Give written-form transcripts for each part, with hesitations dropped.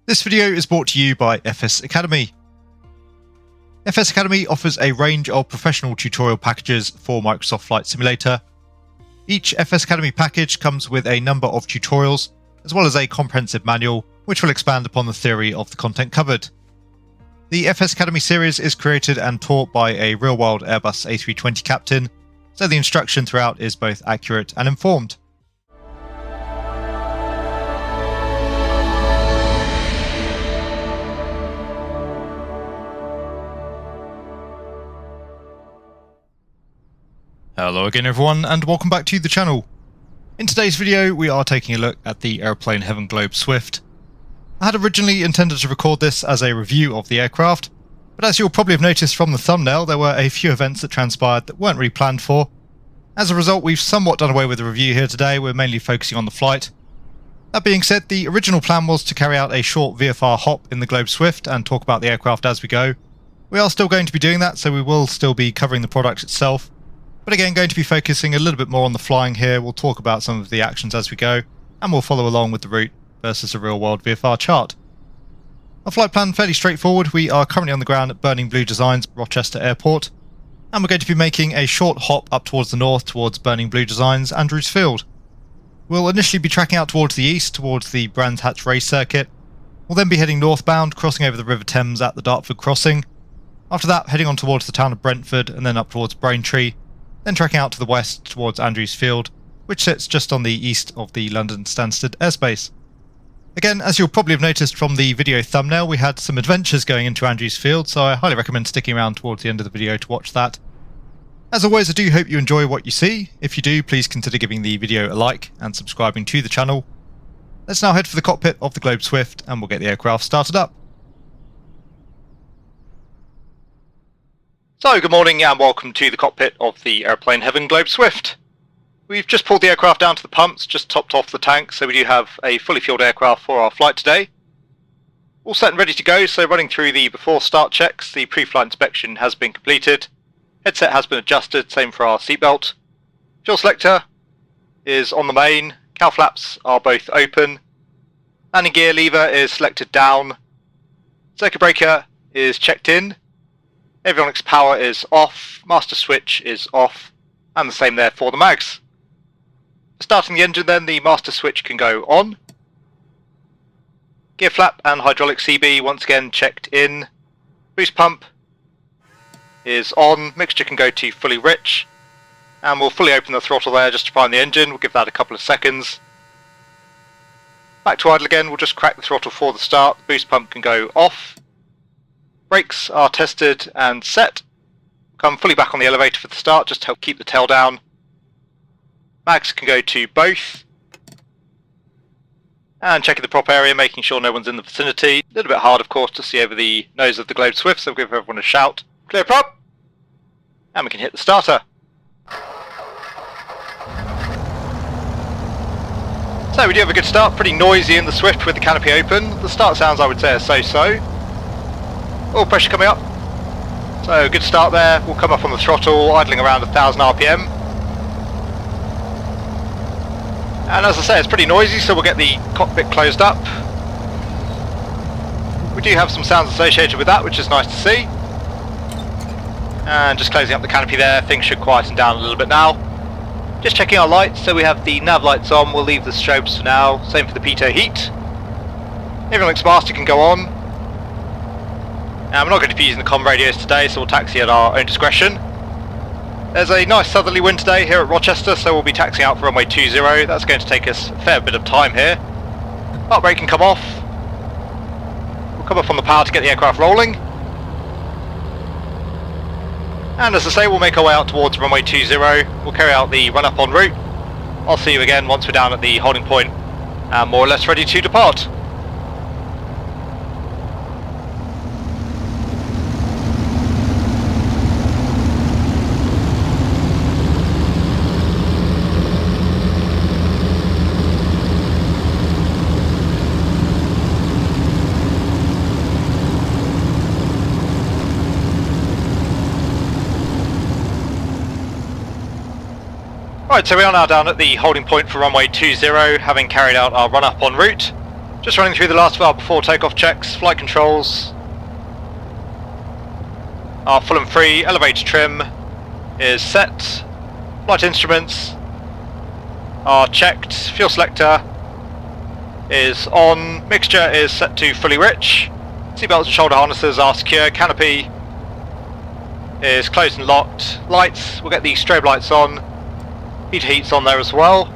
This video is brought to you by FS Academy. FS Academy offers a range of professional tutorial packages for Microsoft Flight Simulator. Each FS Academy package comes with a number of tutorials, as well as a comprehensive manual, which will expand upon the theory of the content covered. The FS Academy series is created and taught by a real-world Airbus A320 captain, so the instruction throughout is both accurate and informed. Hello again everyone, and welcome back to the channel. In today's video we are taking a look at the Aeroplane Heaven Globe Swift. I had originally intended to record this as a review of the aircraft, but as you'll probably have noticed from the thumbnail, there were a few events that transpired that weren't really planned for. As a result, we've somewhat done away with the review here today. We're mainly focusing on the flight. That being said, the original plan was to carry out a short VFR hop in the Globe Swift and talk about the aircraft as we go. We are still going to be doing that, so we will still be covering the product itself. But again, going to be focusing a little bit more on the flying here. We'll talk about some of the actions as we go, and we'll follow along with the route versus a real-world VFR chart. Our flight plan fairly straightforward. We are currently on the ground at Burning Blue Designs, Rochester Airport, and we're going to be making a short hop up towards the north towards Burning Blue Designs, Andrewsfield. We'll initially be tracking out towards the east, towards the Brands Hatch race circuit. We'll then be heading northbound, crossing over the River Thames at the Dartford crossing. After that, heading on towards the town of Brentford and then up towards Braintree, then tracking out to the west towards Andrewsfield, which sits just on the east of the London Stansted airspace. Again, as you'll probably have noticed from the video thumbnail, we had some adventures going into Andrewsfield, so I highly recommend sticking around towards the end of the video to watch that. As always, I do hope you enjoy what you see. If you do, please consider giving the video a like and subscribing to the channel. Let's now head for the cockpit of the Globe Swift and we'll get the aircraft started up. So, good morning and welcome to the cockpit of the Aeroplane Heaven Globe Swift. We've just pulled the aircraft down to the pumps, just topped off the tank, so we do have a fully fueled aircraft for our flight today. All set and ready to go, so running through the before start checks, the pre-flight inspection has been completed. Headset has been adjusted, same for our seatbelt. Fuel selector is on the main, cowl flaps are both open. Landing gear lever is selected down. Circuit breaker is checked in. Avionics power is off, master switch is off, and the same there for the mags. Starting the engine then, the master switch can go on. Gear flap and hydraulic CB once again checked in. Boost pump is on, mixture can go to fully rich, and we'll fully open the throttle there just to prime the engine. We'll give that a couple of seconds. Back to idle again, we'll just crack the throttle for the start. The boost pump can go off. Brakes are tested and set. Come fully back on the elevator for the start, just to help keep the tail down. Mags can go to both. And checking the prop area, making sure no one's in the vicinity. A little bit hard, of course, to see over the nose of the Globe Swift, so we'll give everyone a shout. Clear prop! And we can hit the starter. So we do have a good start, pretty noisy in the Swift with the canopy open. The start sounds, I would say, are so-so. Oil pressure coming up, so good start there. We'll come up on the throttle, idling around 1000 RPM. And as I say, it's pretty noisy, so we'll get the cockpit closed up. We do have some sounds associated with that, which is nice to see. And just closing up the canopy there, things should quieten down a little bit now. Just checking our lights, so we have the nav lights on, we'll leave the strobes for now, same for the pitot heat. Avionics master can go on. We're not going to be using the comm radios today, so we'll taxi at our own discretion. There's a nice southerly wind today here at Rochester, so we'll be taxiing out for runway 20. That's going to take us a fair bit of time here. Heart brake can come off. We'll come up on the power to get the aircraft rolling. And as I say, we'll make our way out towards runway 20. We'll carry out the run-up en route. I'll see you again once we're down at the holding point and more or less ready to depart. Right, so we are now down at the holding point for runway 20, having carried out our run-up en route. Just running through the last of our before takeoff checks. Flight controls are full and free. Elevator trim is set. Flight instruments are checked. Fuel selector is on. Mixture is set to fully rich. Seatbelts and shoulder harnesses are secure. Canopy is closed and locked. Lights, we'll get the strobe lights on. Heat's on there as well.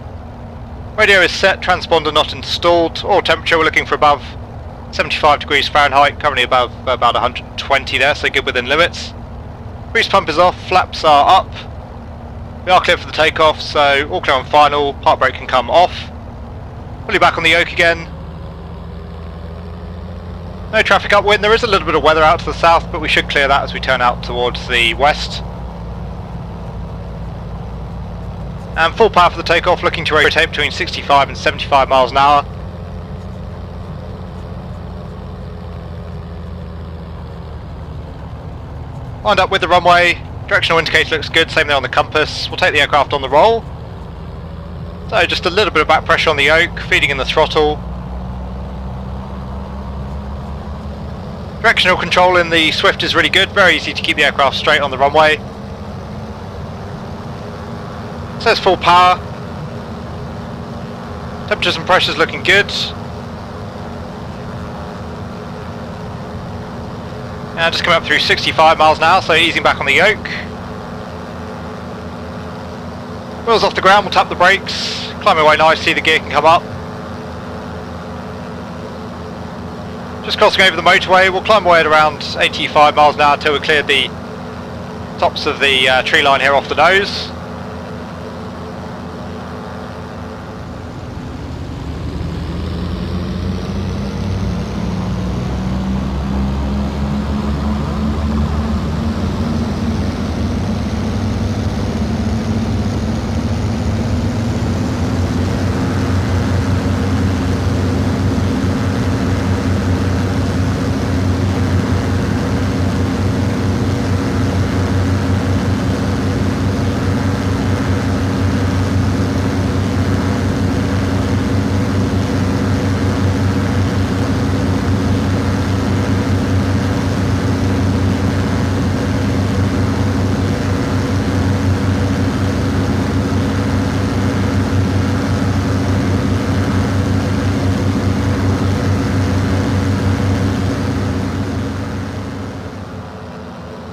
Radio is set, transponder not installed. Oil temperature, we're looking for above 75 degrees Fahrenheit, currently above about 120 there, so good within limits. Grease pump is off, flaps are up. We are clear for the takeoff, so all clear on final. Park brake can come off. Fully back on the yoke again. No traffic upwind. There is a little bit of weather out to the south, but we should clear that as we turn out towards the west. And full power for the takeoff, looking to rotate between 65 and 75 miles an hour. Lined up with the runway. Directional indicator looks good, same there on the compass. We'll take the aircraft on the roll. So just a little bit of back pressure on the yoke, feeding in the throttle. Directional control in the Swift is really good, very easy to keep the aircraft straight on the runway. Says full power. Temperatures and pressures looking good. And just coming up through 65 miles an hour, so easing back on the yoke. Wheels off the ground, we'll tap the brakes. Climbing away nice, see the gear can come up. Just crossing over the motorway, we'll climb away at around 85 miles an hour until we've cleared the tops of the tree line here off the nose.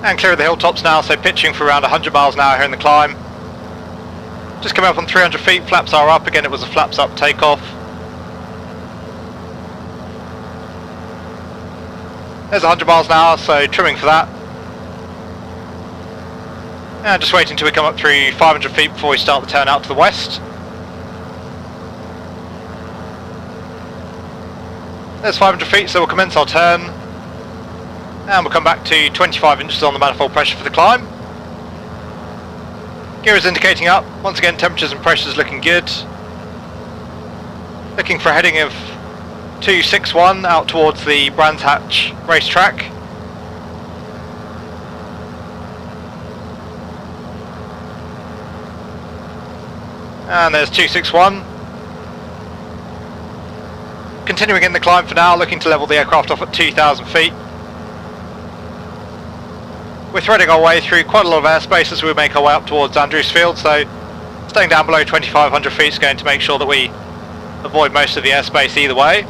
And clear of the hilltops now, so pitching for around 100 miles an hour here in the climb. Just coming up on 300 feet, flaps are up, again it was a flaps up takeoff. There's 100 miles an hour, so trimming for that. And just waiting until we come up through 500 feet before we start the turn out to the west. There's 500 feet, so we'll commence our turn. And we'll come back to 25 inches on the manifold pressure for the climb. Gear is indicating up. Once again, temperatures and pressures looking good. Looking for a heading of 261 out towards the Brands Hatch racetrack. And there's 261. Continuing in the climb for now, looking to level the aircraft off at 2,000 feet. We're threading our way through quite a lot of airspace as we make our way up towards Andrewsfield, so staying down below 2,500 feet is going to make sure that we avoid most of the airspace either way.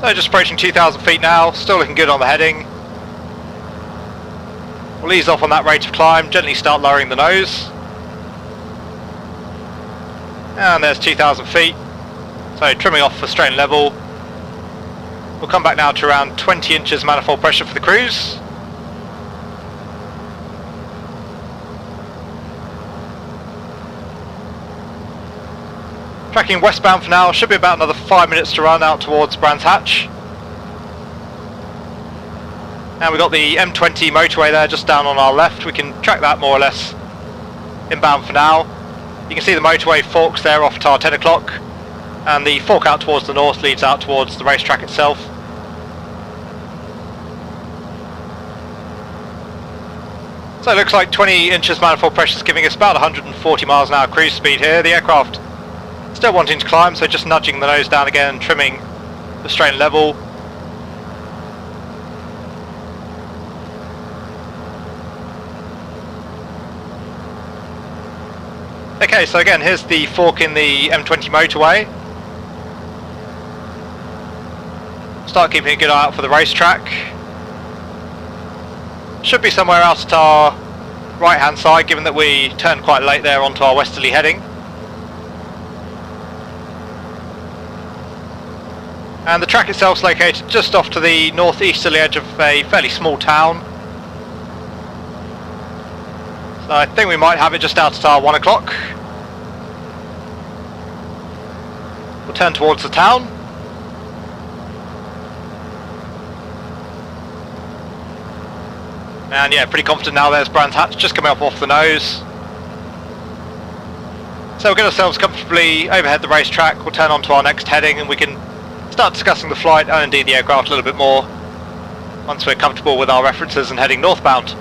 So just approaching 2,000 feet now, still looking good on the heading. We'll ease off on that rate of climb, gently start lowering the nose. And there's 2,000 feet, so trimming off for straight and level. We'll come back now to around 20 inches manifold pressure for the cruise. Tracking westbound for now, should be about another 5 minutes to run out towards Brands Hatch. And we've got the M20 motorway there just down on our left. We can track that more or less inbound for now. You can see the motorway forks there off tar 10 o'clock, and the fork out towards the north leads out towards the racetrack itself. So it looks like 20 inches manifold pressure is giving us about 140 miles an hour cruise speed here. The aircraft still wanting to climb, so just nudging the nose down again and trimming the strain level. Okay, so again, here's the fork in the M20 motorway. Start keeping a good eye out for the racetrack. Should be somewhere else at our right hand side, given that we turned quite late there onto our westerly heading. And the track itself is located just off to the northeasterly edge of a fairly small town. So I think we might have it just out at our 1 o'clock. We'll turn towards the town. And yeah, pretty confident now. There's Brands Hatch just coming up off the nose. So we'll get ourselves comfortably overhead the racetrack. We'll turn on to our next heading and we can start discussing the flight and indeed the aircraft a little bit more once we're comfortable with our references and heading northbound.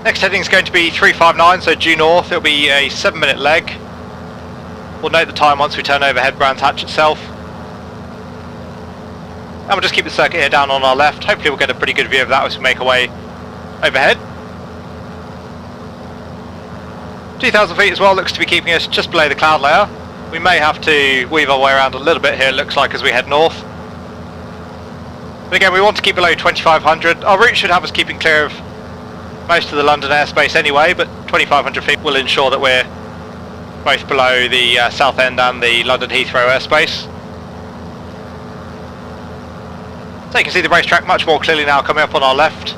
Next heading is going to be 359, so due north. It'll be a 7-minute leg. We'll note the time once we turn overhead Brands Hatch itself. And we'll just keep the circuit here down on our left. Hopefully we'll get a pretty good view of that as we make our way overhead. 2,000 feet as well looks to be keeping us just below the cloud layer. We may have to weave our way around a little bit here, it looks like, as we head north. But again, we want to keep below 2,500. Our route should have us keeping clear of most of the London airspace anyway, but 2,500 feet will ensure that we're both below the Southend and the London Heathrow airspace. So you can see the racetrack much more clearly now coming up on our left.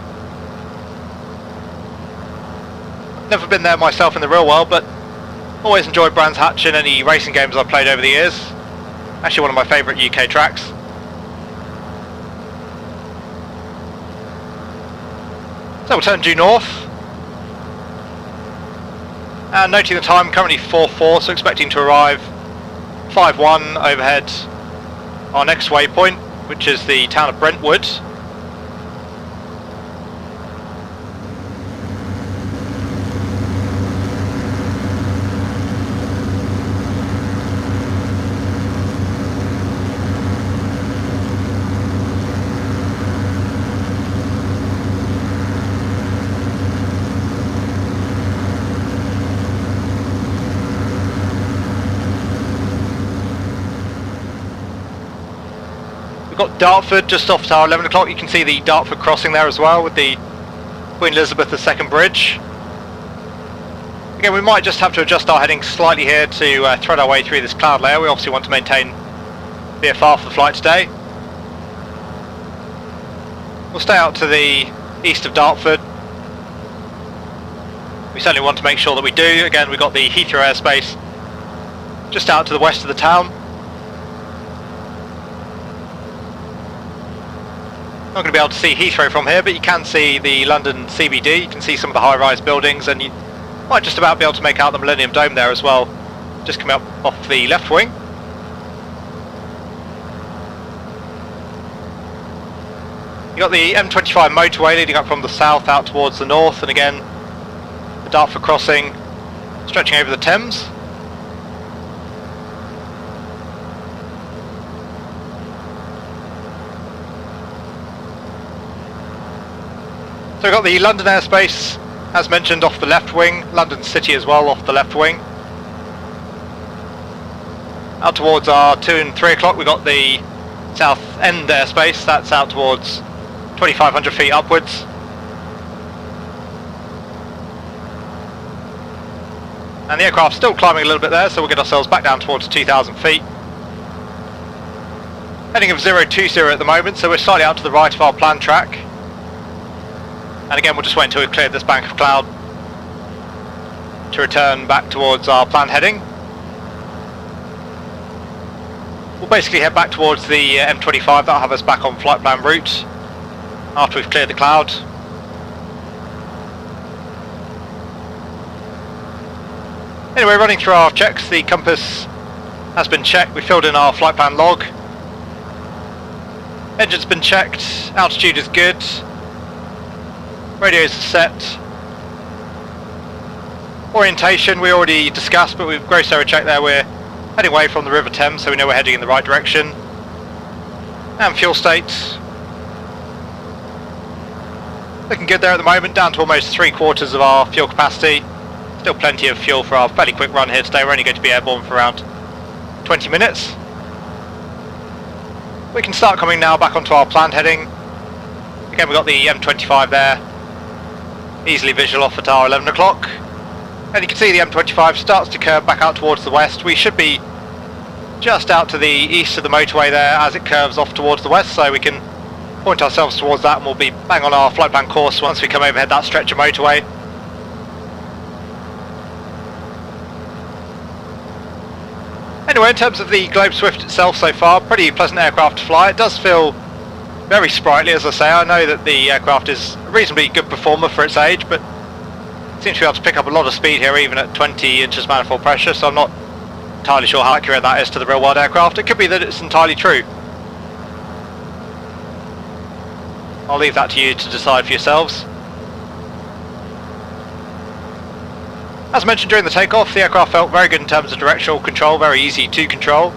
Never been there myself in the real world, but always enjoyed Brands Hatch in any racing games I've played over the years. Actually one of my favourite UK tracks. So we'll turn due north. And noting the time, currently 4:04, so expecting to arrive 5:1 overhead our next waypoint, which is the town of Brentwood. We've got Dartford just off to our 11 o'clock. You can see the Dartford crossing there as well with the Queen Elizabeth II bridge. Again, we might just have to adjust our heading slightly here to thread our way through this cloud layer. We obviously want to maintain VFR for the flight today. We'll stay out to the east of Dartford. We certainly want to make sure that we do. Again, we've got the Heathrow airspace just out to the west of the town. Not going to be able to see Heathrow from here, but you can see the London CBD. You can see some of the high-rise buildings, and you might just about be able to make out the Millennium Dome there as well, just coming up off the left wing. You've got the M25 motorway leading up from the south out towards the north, and again the Dartford crossing stretching over the Thames. So we've got the London airspace, as mentioned, off the left wing, London City as well off the left wing. Out towards our 2 and 3 o'clock we've got the South End airspace, that's out towards 2,500 feet upwards. And the aircraft's still climbing a little bit there, so we'll get ourselves back down towards 2,000 feet. Heading of 020 at the moment, so we're slightly out to the right of our planned track. And again, we'll just wait until we've cleared this bank of cloud to return back towards our planned heading. We'll basically head back towards the M25, that'll have us back on flight plan route after we've cleared the cloud. Anyway, running through our checks, the compass has been checked, we filled in our flight plan log. Engine's been checked, altitude is good, radios are set. Orientation we already discussed, but we've gross aero check there, we're heading away from the River Thames, so we know we're heading in the right direction. And fuel state. Looking good there at the moment, down to almost 3/4 of our fuel capacity. Still plenty of fuel for our fairly quick run here today, we're only going to be airborne for around 20 minutes. We can start coming now back onto our planned heading. Again, we've got the M25 there, easily visual off at our 11 o'clock. And you can see the M25 starts to curve back out towards the west. We should be just out to the east of the motorway there as it curves off towards the west, so we can point ourselves towards that and we'll be bang on our flight plan course once we come overhead that stretch of motorway. Anyway, in terms of the Globe Swift itself so far, pretty pleasant aircraft to fly. It does feel very sprightly, as I say. I know that the aircraft is a reasonably good performer for its age, but seems to be able to pick up a lot of speed here even at 20 inches manifold pressure, so I'm not entirely sure how accurate that is to the real world aircraft. It could be that it's entirely true. I'll leave that to you to decide for yourselves. As mentioned during the takeoff, the aircraft felt very good in terms of directional control, very easy to control.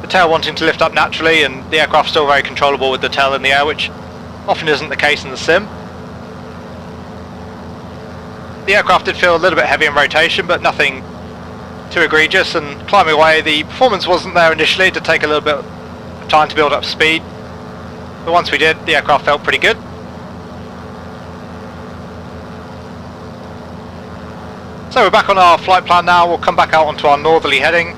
The tail wanting to lift up naturally, and the aircraft still very controllable with the tail in the air, which often isn't the case in the sim. The aircraft did feel a little bit heavy in rotation, but nothing too egregious, and climbing away, the performance wasn't there initially. It did take a little bit of time to build up speed, but once we did, the aircraft felt pretty good. So we're back on our flight plan now. We'll come back out onto our northerly heading.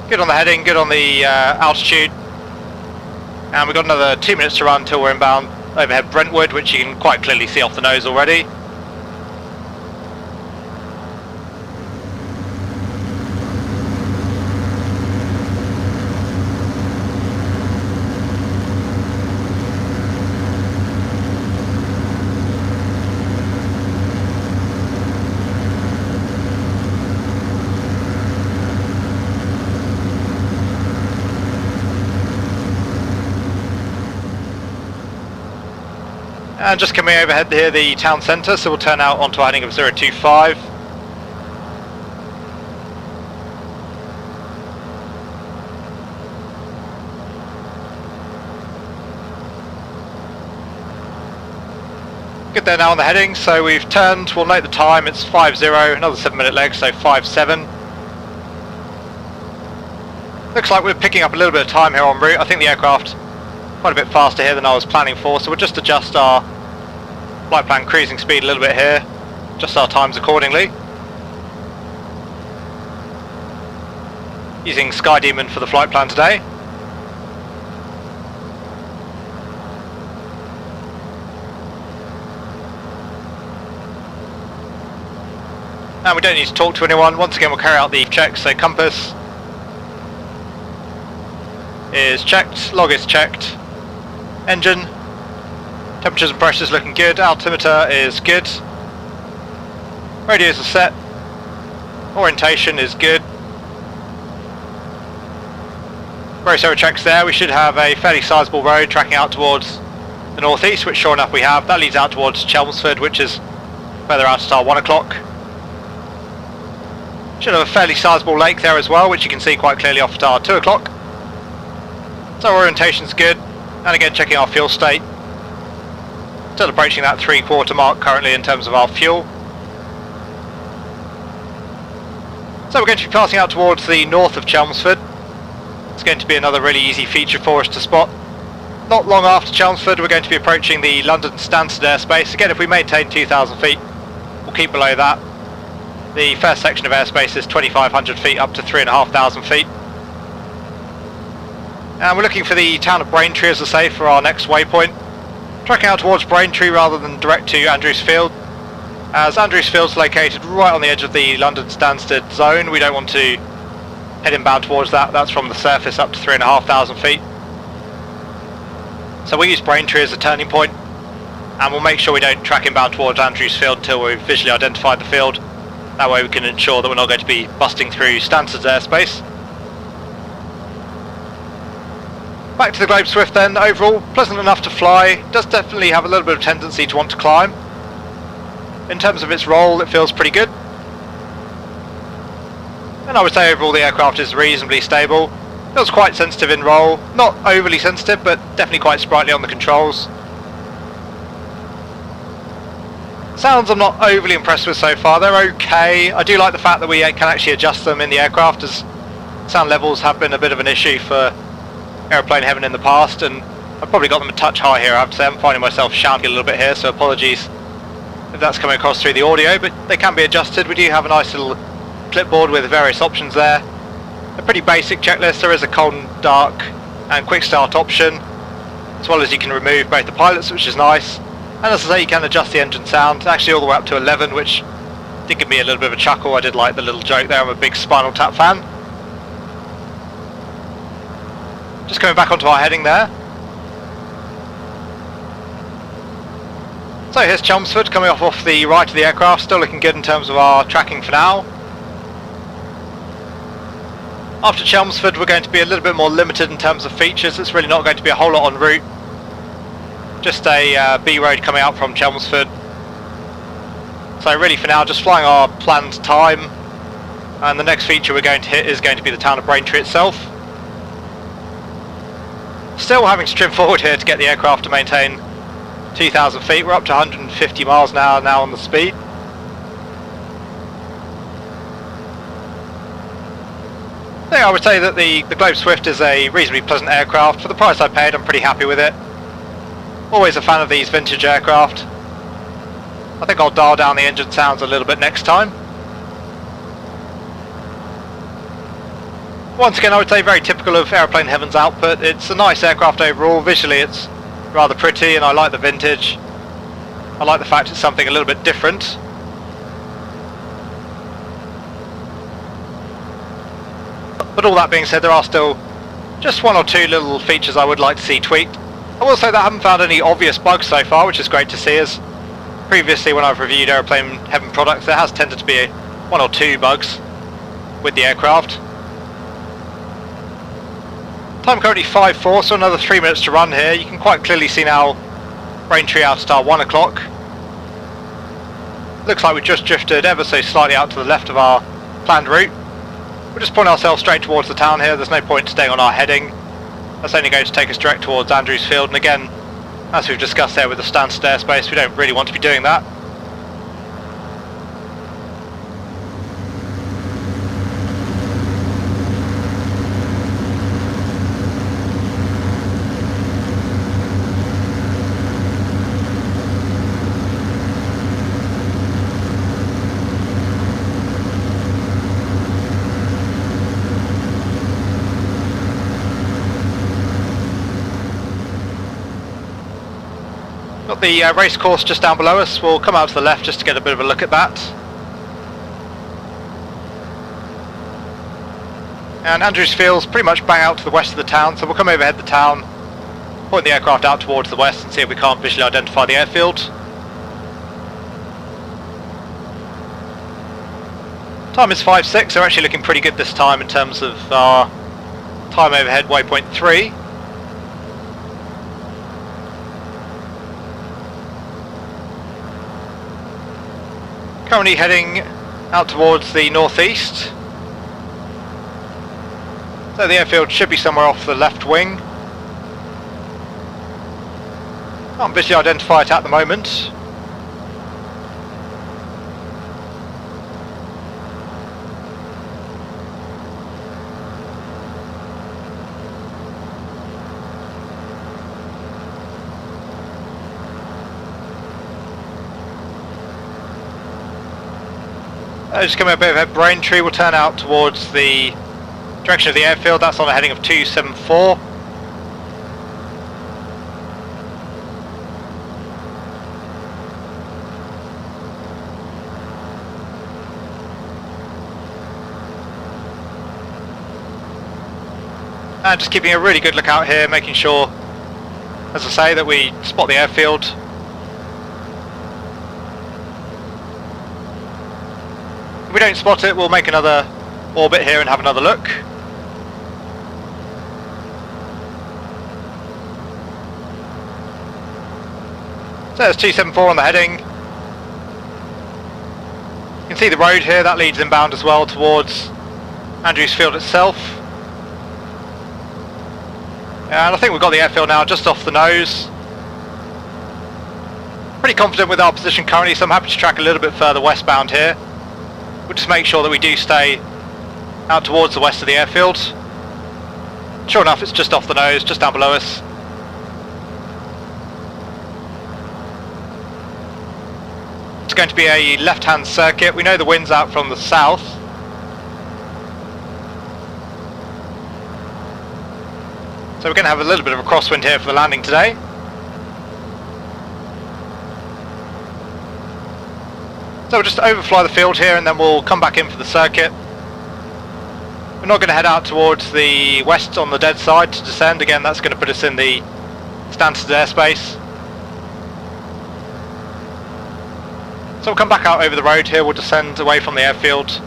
Good on the heading, good on the altitude, and we've got another 2 minutes to run until we're inbound overhead Brentwood, which you can quite clearly see off the nose already. And just coming overhead here, the town centre, so we'll turn out onto a heading of 025. Good there now on the heading, so we've turned, we'll note the time, it's 5:0, another 7-minute leg, so 5:07. Looks like we're picking up a little bit of time here en route. I think the aircraft quite a bit faster here than I was planning for, so we'll just adjust our flight plan cruising speed a little bit here, adjust our times accordingly. Using Sky Demon for the flight plan today. And we don't need to talk to anyone. Once again, we'll carry out the checks. So compass is checked, log is checked, engine, temperatures and pressures looking good, altimeter is good, radios are set, orientation is good. Gross aero checks there. We should have a fairly sizable road tracking out towards the northeast, which sure enough we have. That leads out towards Chelmsford, which is further out at our 1 o'clock. Should have a fairly sizable lake there as well, which you can see quite clearly off at our 2 o'clock. So orientation's good, and again checking our fuel state. Still approaching that 3/4 mark currently in terms of our fuel. So we're going to be passing out towards the north of Chelmsford. It's going to be another really easy feature for us to spot. Not long after Chelmsford we're going to be approaching the London Stansted airspace. Again, if we maintain 2,000 feet, we'll keep below that. The first section of airspace is 2,500 feet up to 3,500 feet. And we're looking for the town of Braintree, as I say, for our next waypoint. Tracking out towards Braintree rather than direct to Andrewsfield, as Andrewsfield's located right on the edge of the London Stansted zone. We don't want to head inbound towards that. That's from the surface up to 3,500 feet. So we'll use Braintree as a turning point, and we'll make sure we don't track inbound towards Andrewsfield until we've visually identified the field. That way we can ensure that we're not going to be busting through Stansted's airspace. Back to the Globe Swift then. Overall, pleasant enough to fly. Does definitely have a little bit of tendency to want to climb. In terms of its roll, it feels pretty good. And I would say overall the aircraft is reasonably stable. Feels quite sensitive in roll. Not overly sensitive, but definitely quite sprightly on the controls. Sounds I'm not overly impressed with so far. They're okay. I do like the fact that we can actually adjust them in the aircraft, as sound levels have been a bit of an issue for Aeroplane Heaven in the past, and I've probably got them a touch high here, I have to say. I'm finding myself shouting a little bit here, so apologies if that's coming across through the audio, but they can be adjusted. We do have a nice little clipboard with various options there. A pretty basic checklist. There is a cold and dark and quick start option, as well as you can remove both the pilots, which is nice. And as I say, you can adjust the engine sound, actually all the way up to 11, which did give me a little bit of a chuckle. I did like the little joke there. I'm a big Spinal Tap fan. Just coming back onto our heading there. So here's Chelmsford coming off the right of the aircraft, still looking good in terms of our tracking for now. After Chelmsford we're going to be a little bit more limited in terms of features. It's really not going to be a whole lot en route. Just a B road coming out from Chelmsford. So really for now just flying our planned time, and the next feature we're going to hit is going to be the town of Braintree itself. Still having to trim forward here to get the aircraft to maintain 2,000 feet. We're up to 150 miles an hour now on the speed. I would say that the Globe Swift is a reasonably pleasant aircraft. For the price I paid, I'm pretty happy with it. Always a fan of these vintage aircraft. I think I'll dial down the engine sounds a little bit next time. Once again, I would say very typical of Aeroplane Heaven's output. It's a nice aircraft overall. Visually it's rather pretty, and I like the vintage. I like the fact it's something a little bit different. But all that being said, there are still just one or two little features I would like to see tweaked. I will say that I haven't found any obvious bugs so far, which is great to see, as previously when I've reviewed Aeroplane Heaven products there has tended to be one or two bugs with the aircraft. Time currently 5:04, so another 3 minutes to run here. You can quite clearly see now Braintree out at our 1 o'clock. Looks like we just drifted ever so slightly out to the left of our planned route. We'll just point ourselves straight towards the town here. There's no point staying on our heading. That's only going to take us direct towards Andrewsfield, and again, as we've discussed there with the Stansted airspace, we don't really want to be doing that. Got the race course just down below us. We'll come out to the left just to get a bit of a look at that. And Andrewsfield's pretty much bang out to the west of the town, so we'll come overhead the town, point the aircraft out towards the west and see if we can't visually identify the airfield. Time is 5:06, so we're actually looking pretty good this time in terms of our time overhead waypoint 3. Currently heading out towards the northeast. So the airfield should be somewhere off the left wing. Can't visually identify it at the moment. Just coming up overhead Braintree, we'll turn out towards the direction of the airfield. That's on a heading of 274. And just keeping a really good look out here, making sure, as I say, that we spot the airfield. If we don't spot it, we'll make another orbit here and have another look. So there's 274 on the heading. You can see the road here, that leads inbound as well towards Andrewsfield itself. And I think we've got the airfield now just off the nose. Pretty confident with our position currently, so I'm happy to track a little bit further westbound here. We'll just make sure that we do stay out towards the west of the airfield. Sure enough, it's just off the nose, just down below us. It's going to be a left-hand circuit. We know the wind's out from the south. So we're going to have a little bit of a crosswind here for the landing today. So we'll just overfly the field here and then we'll come back in for the circuit. We're not going to head out towards the west on the dead side to descend. Again, that's going to put us in the standard airspace. So we'll come back out over the road here, we'll descend away from the airfield.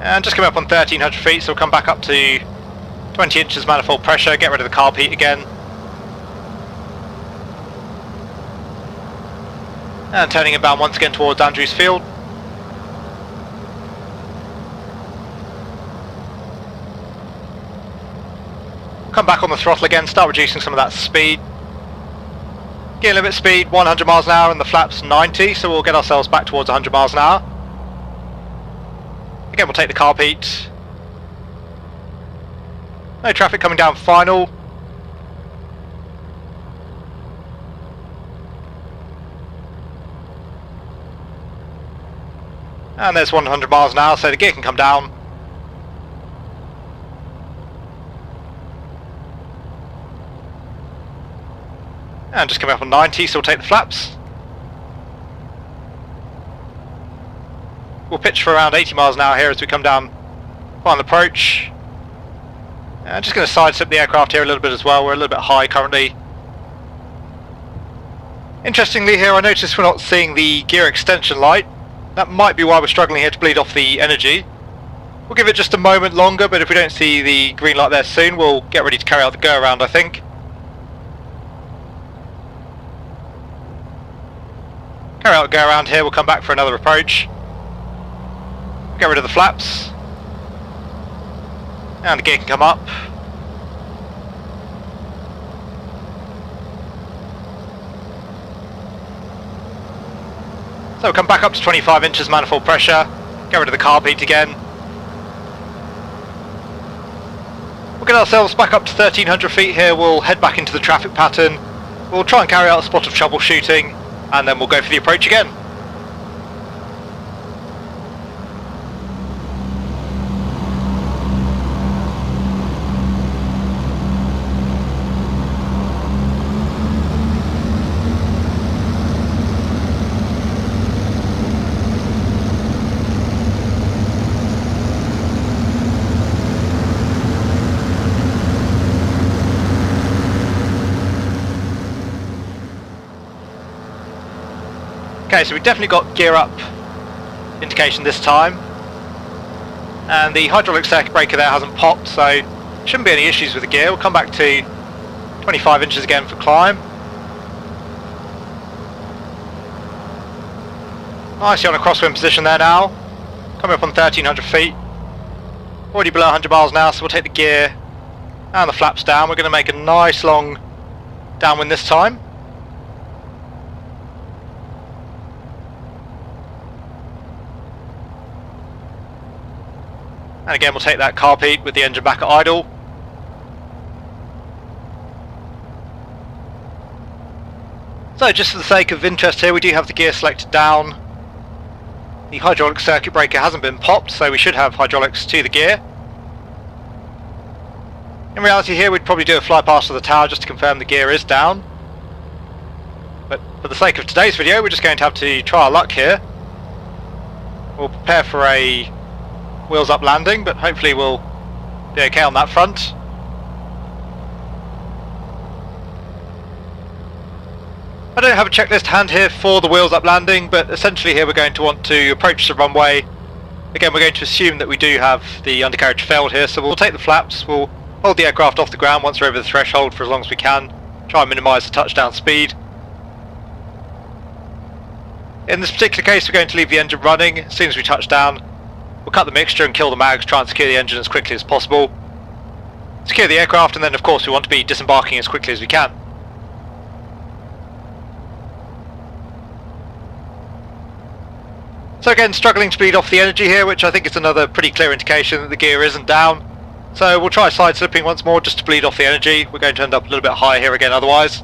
And just coming up on 1300 feet, so we'll come back up to 20 inches manifold pressure, get rid of the carb heat again. And turning inbound once again towards Andrewsfield. Come back on the throttle again, start reducing some of that speed. Get a little bit of speed, 100 miles an hour and the flaps 90, so we'll get ourselves back towards 100 miles an hour. Again, we'll take the carb heat. No traffic coming down final. And there's 100 miles an hour, so the gear can come down. And just coming up on 90, so we'll take the flaps. We'll pitch for around 80 miles an hour here as we come down final approach. I'm just going to sidestep the aircraft here a little bit as well, we're a little bit high currently. Interestingly here I notice we're not seeing the gear extension light. That might be why we're struggling here to bleed off the energy. We'll give it just a moment longer, but if we don't see the green light there soon, we'll get ready to carry out the go around, I think. Carry out the go around here, we'll come back for another approach. Get rid of the flaps. And the gear can come up. So we'll come back up to 25 inches manifold pressure. Get rid of the carb heat again. We'll get ourselves back up to 1300 feet here. We'll head back into the traffic pattern. We'll try and carry out a spot of troubleshooting and then we'll go for the approach again. Okay, so we've definitely got gear up indication this time, and the hydraulic circuit breaker there hasn't popped, so shouldn't be any issues with the gear. We'll come back to 25 inches again for climb. Nicely on a crosswind position there now, coming up on 1300 feet, already below 100 miles an hour, so we'll take the gear and the flaps down. We're going to make a nice long downwind this time. And again we'll take that carb heat with the engine back at idle. So just for the sake of interest here, we do have the gear selected down. The hydraulic circuit breaker hasn't been popped, so we should have hydraulics to the gear. In reality here we'd probably do a fly past of the tower just to confirm the gear is down. But for the sake of today's video we're just going to have to try our luck here. We'll prepare for a wheels up landing, but hopefully we'll be okay on that front. I don't have a checklist to hand here for the wheels up landing, but essentially here we're going to want to approach the runway. Again, we're going to assume that we do have the undercarriage failed here, so we'll take the flaps, we'll hold the aircraft off the ground once we're over the threshold for as long as we can, try and minimise the touchdown speed. In this particular case, we're going to leave the engine running. As soon as we touch down, we'll cut the mixture and kill the mags, try and secure the engine as quickly as possible. Secure the aircraft, and then of course we want to be disembarking as quickly as we can. So again, struggling to bleed off the energy here, which I think is another pretty clear indication that the gear isn't down. So we'll try side slipping once more just to bleed off the energy. We're going to end up a little bit higher here again otherwise.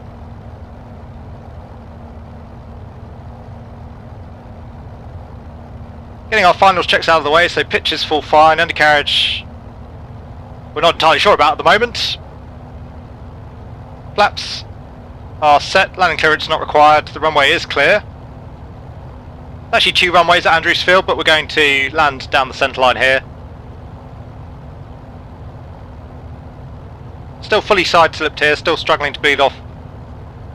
Getting our finals checks out of the way, so pitch is full fine, undercarriage we're not entirely sure about at the moment. Flaps are set, landing clearance not required, the runway is clear. Actually 2 runways at Andrewsfield, but we're going to land down the centre line here. Still fully side slipped here, still struggling to bleed off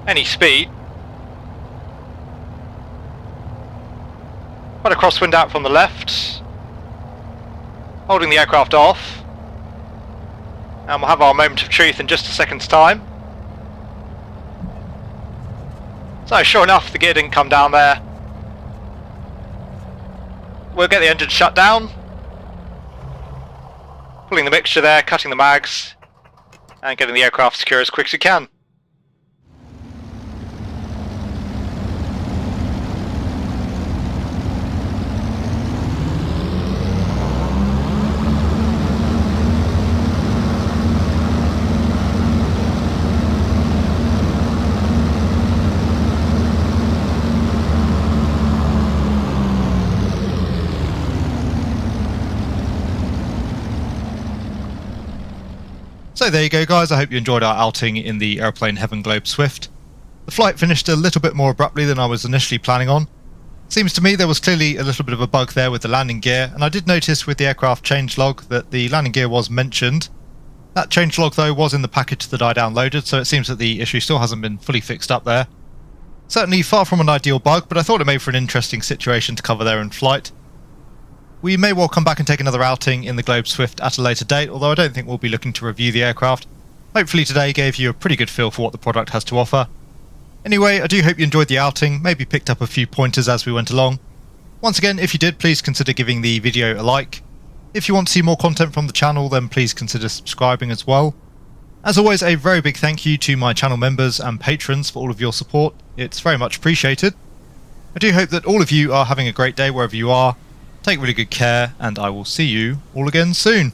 any speed. Quite a crosswind out from the left. Holding the aircraft off. And we'll have our moment of truth in just a second's time. So sure enough, the gear didn't come down there. We'll get the engine shut down, pulling the mixture there, cutting the mags, and getting the aircraft secure as quick as we can. So there you go guys, I hope you enjoyed our outing in the Aeroplane Heaven Globe Swift. The flight finished a little bit more abruptly than I was initially planning on. Seems to me there was clearly a little bit of a bug there with the landing gear, and I did notice with the aircraft changelog that the landing gear was mentioned. That changelog though was in the package that I downloaded, so it seems that the issue still hasn't been fully fixed up there. Certainly far from an ideal bug, but I thought it made for an interesting situation to cover there in flight. We may well come back and take another outing in the Globe Swift at a later date, although I don't think we'll be looking to review the aircraft. Hopefully today gave you a pretty good feel for what the product has to offer. Anyway, I do hope you enjoyed the outing, maybe picked up a few pointers as we went along. Once again, if you did, please consider giving the video a like. If you want to see more content from the channel, then please consider subscribing as well. As always, a very big thank you to my channel members and patrons for all of your support. It's very much appreciated. I do hope that all of you are having a great day wherever you are. Take really good care, and I will see you all again soon.